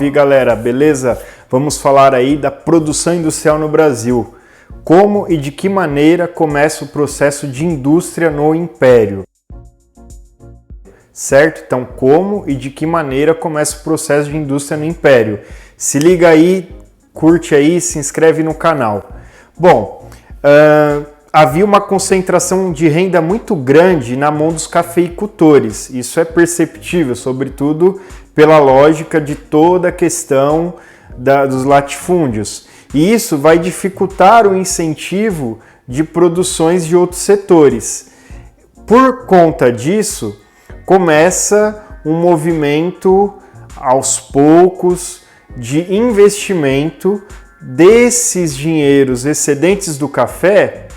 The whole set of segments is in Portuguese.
Salve galera, beleza? Vamos falar aí da produção industrial no Brasil. Como e de que maneira começa o processo de indústria no Império? Certo? Então, como e de que maneira começa o processo de indústria no Império? Se liga aí, curte aí, se inscreve no canal. Bom, havia uma concentração de renda muito grande na mão dos cafeicultores. Isso é perceptível, sobretudo pela lógica de toda a questão dos latifúndios. E isso vai dificultar o incentivo de produções de outros setores. Por conta disso, começa um movimento aos poucos de investimento desses dinheiros excedentes do café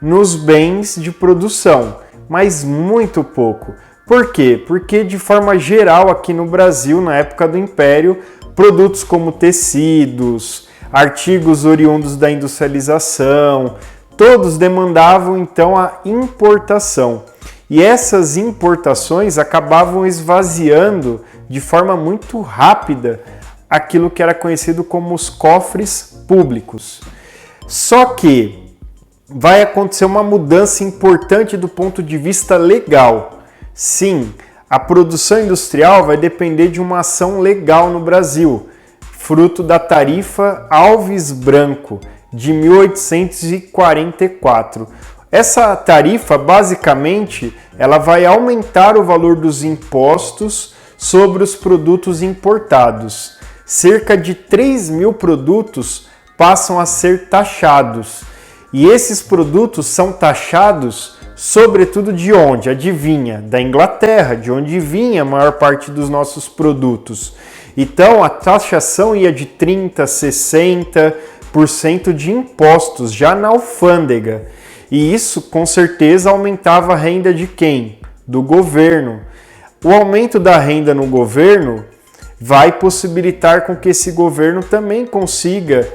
nos bens de produção, mas muito pouco. Por quê? Porque de forma geral aqui no Brasil, na época do Império, produtos como tecidos, artigos oriundos da industrialização, todos demandavam então a importação. E essas importações acabavam esvaziando de forma muito rápida aquilo que era conhecido como os cofres públicos. Só que vai acontecer uma mudança importante do ponto de vista legal. Sim, a produção industrial vai depender de uma ação legal no Brasil, fruto da Tarifa Alves Branco, de 1844. Essa tarifa, basicamente, ela vai aumentar o valor dos impostos sobre os produtos importados. Cerca de 3.000 produtos passam a ser taxados. E esses produtos são taxados sobretudo de onde? Adivinha? Da Inglaterra, de onde vinha a maior parte dos nossos produtos. Então a taxação ia de 30% a 60% de impostos já na alfândega. E isso com certeza aumentava a renda de quem? Do governo. O aumento da renda no governo vai possibilitar com que esse governo também consiga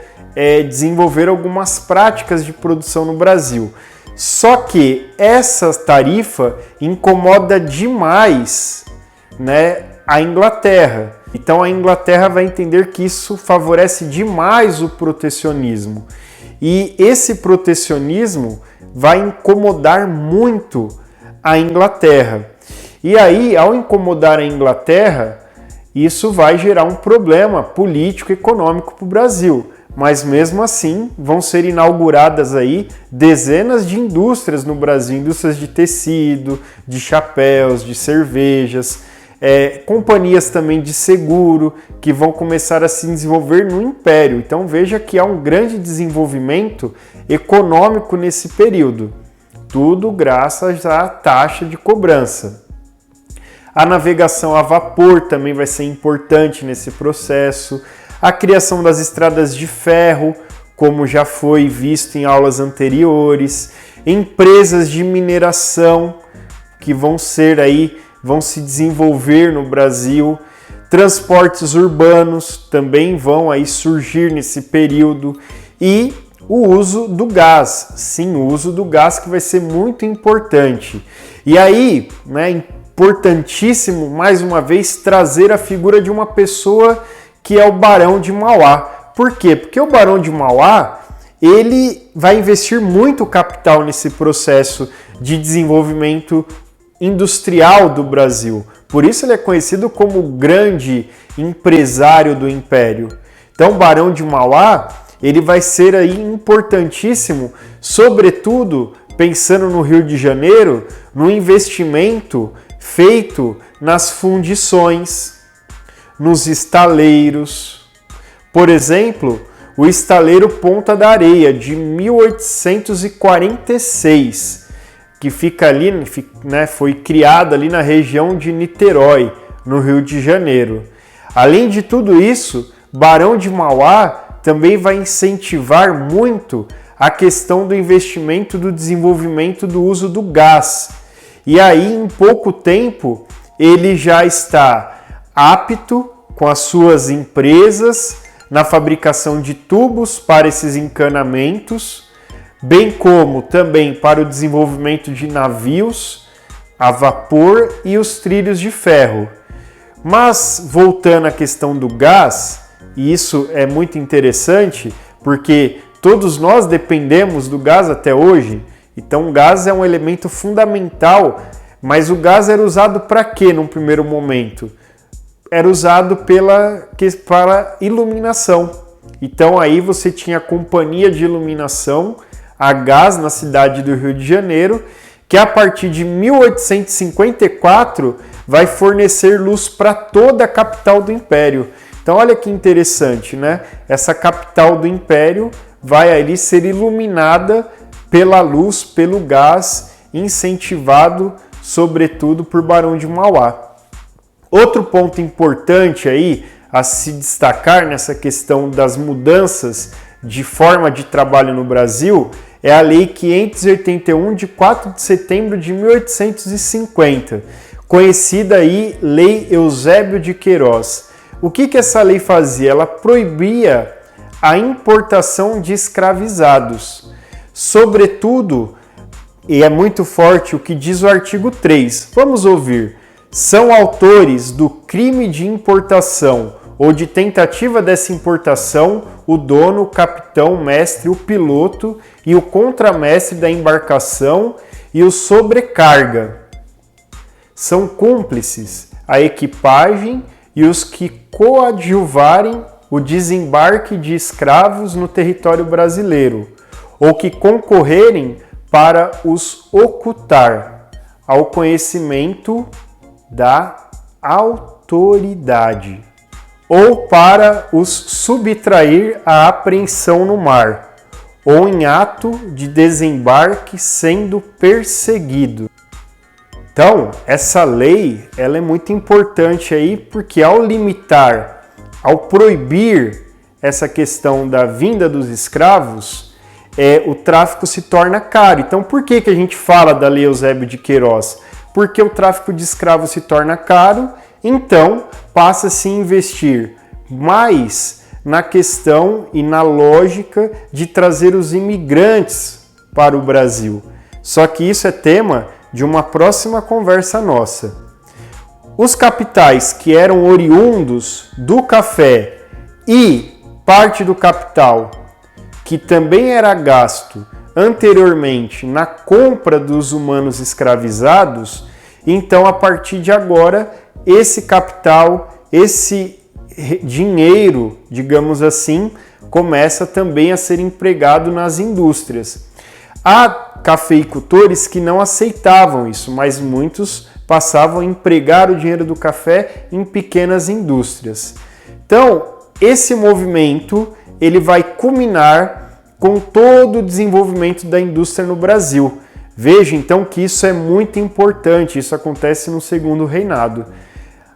desenvolver algumas práticas de produção no Brasil. Só que essa tarifa incomoda demais, né, a Inglaterra. Então a Inglaterra vai entender que isso favorece demais o protecionismo. E esse protecionismo vai incomodar muito a Inglaterra. E aí, ao incomodar a Inglaterra, isso vai gerar um problema político e econômico para o Brasil. Mas mesmo assim vão ser inauguradas aí dezenas de indústrias no Brasil, indústrias de tecido, de chapéus, de cervejas, companhias também de seguro que vão começar a se desenvolver no Império. Então veja que há um grande desenvolvimento econômico nesse período, tudo graças à taxa de cobrança. A navegação a vapor também vai ser importante nesse processo. A criação das estradas de ferro, como já foi visto em aulas anteriores, empresas de mineração que vão se desenvolver no Brasil, transportes urbanos também vão aí surgir nesse período e o uso do gás, sim, o uso do gás que vai ser muito importante. E aí, né, importantíssimo mais uma vez trazer a figura de uma pessoa que é o Barão de Mauá. Por quê? Porque o Barão de Mauá, ele vai investir muito capital nesse processo de desenvolvimento industrial do Brasil. Por isso ele é conhecido como o grande empresário do Império. Então o Barão de Mauá, ele vai ser aí importantíssimo, sobretudo pensando no Rio de Janeiro, no investimento feito nas fundições, nos estaleiros. Por exemplo, o estaleiro Ponta da Areia, de 1846, que fica ali, né, foi criado ali na região de Niterói, no Rio de Janeiro. Além de tudo isso, Barão de Mauá também vai incentivar muito a questão do investimento, do desenvolvimento do uso do gás. E aí, em pouco tempo, ele já está apto com as suas empresas na fabricação de tubos para esses encanamentos, bem como também para o desenvolvimento de navios a vapor e os trilhos de ferro. Mas voltando à questão do gás, e isso é muito interessante porque todos nós dependemos do gás até hoje, então o gás é um elemento fundamental, mas o gás era usado para quê num primeiro momento? Era usado para iluminação. Então aí você tinha a companhia de iluminação, a gás na cidade do Rio de Janeiro, que a partir de 1854 vai fornecer luz para toda a capital do Império. Então olha que interessante, né? Essa capital do Império vai ali ser iluminada pela luz, pelo gás, incentivado sobretudo por Barão de Mauá. Outro ponto importante aí a se destacar nessa questão das mudanças de forma de trabalho no Brasil é a Lei 581 de 4 de setembro de 1850, conhecida aí Lei Eusébio de Queiroz. O que essa lei fazia? Ela proibia a importação de escravizados, sobretudo, e é muito forte o que diz o artigo 3. Vamos ouvir. São autores do crime de importação ou de tentativa dessa importação o dono, o capitão, o mestre, o piloto e o contramestre da embarcação e o sobrecarga. São cúmplices a equipagem e os que coadjuvarem o desembarque de escravos no território brasileiro ou que concorrerem para os ocultar ao conhecimento da autoridade, ou para os subtrair à apreensão no mar, ou em ato de desembarque sendo perseguido. Então, essa lei ela é muito importante aí, porque ao limitar, ao proibir essa questão da vinda dos escravos, o tráfico se torna caro. Então, por que a gente fala da Lei Eusébio de Queiroz? Porque o tráfico de escravos se torna caro, então passa-se a investir mais na questão e na lógica de trazer os imigrantes para o Brasil. Só que isso é tema de uma próxima conversa nossa. Os capitais que eram oriundos do café e parte do capital que também era gasto anteriormente na compra dos humanos escravizados, então a partir de agora esse capital, esse dinheiro, digamos assim, começa também a ser empregado nas indústrias. Há cafeicultores que não aceitavam isso, mas muitos passavam a empregar o dinheiro do café em pequenas indústrias. Então, esse movimento ele vai culminar com todo o desenvolvimento da indústria no Brasil. Veja então que isso é muito importante, isso acontece no Segundo Reinado.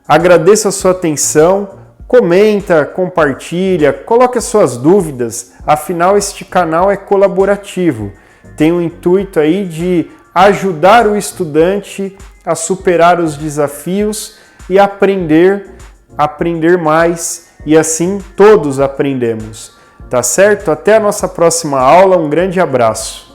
Agradeço a sua atenção, comenta, compartilha, coloque as suas dúvidas, afinal este canal é colaborativo. Tem o intuito aí de ajudar o estudante a superar os desafios e aprender mais, e assim todos aprendemos. Tá certo? Até a nossa próxima aula, um grande abraço.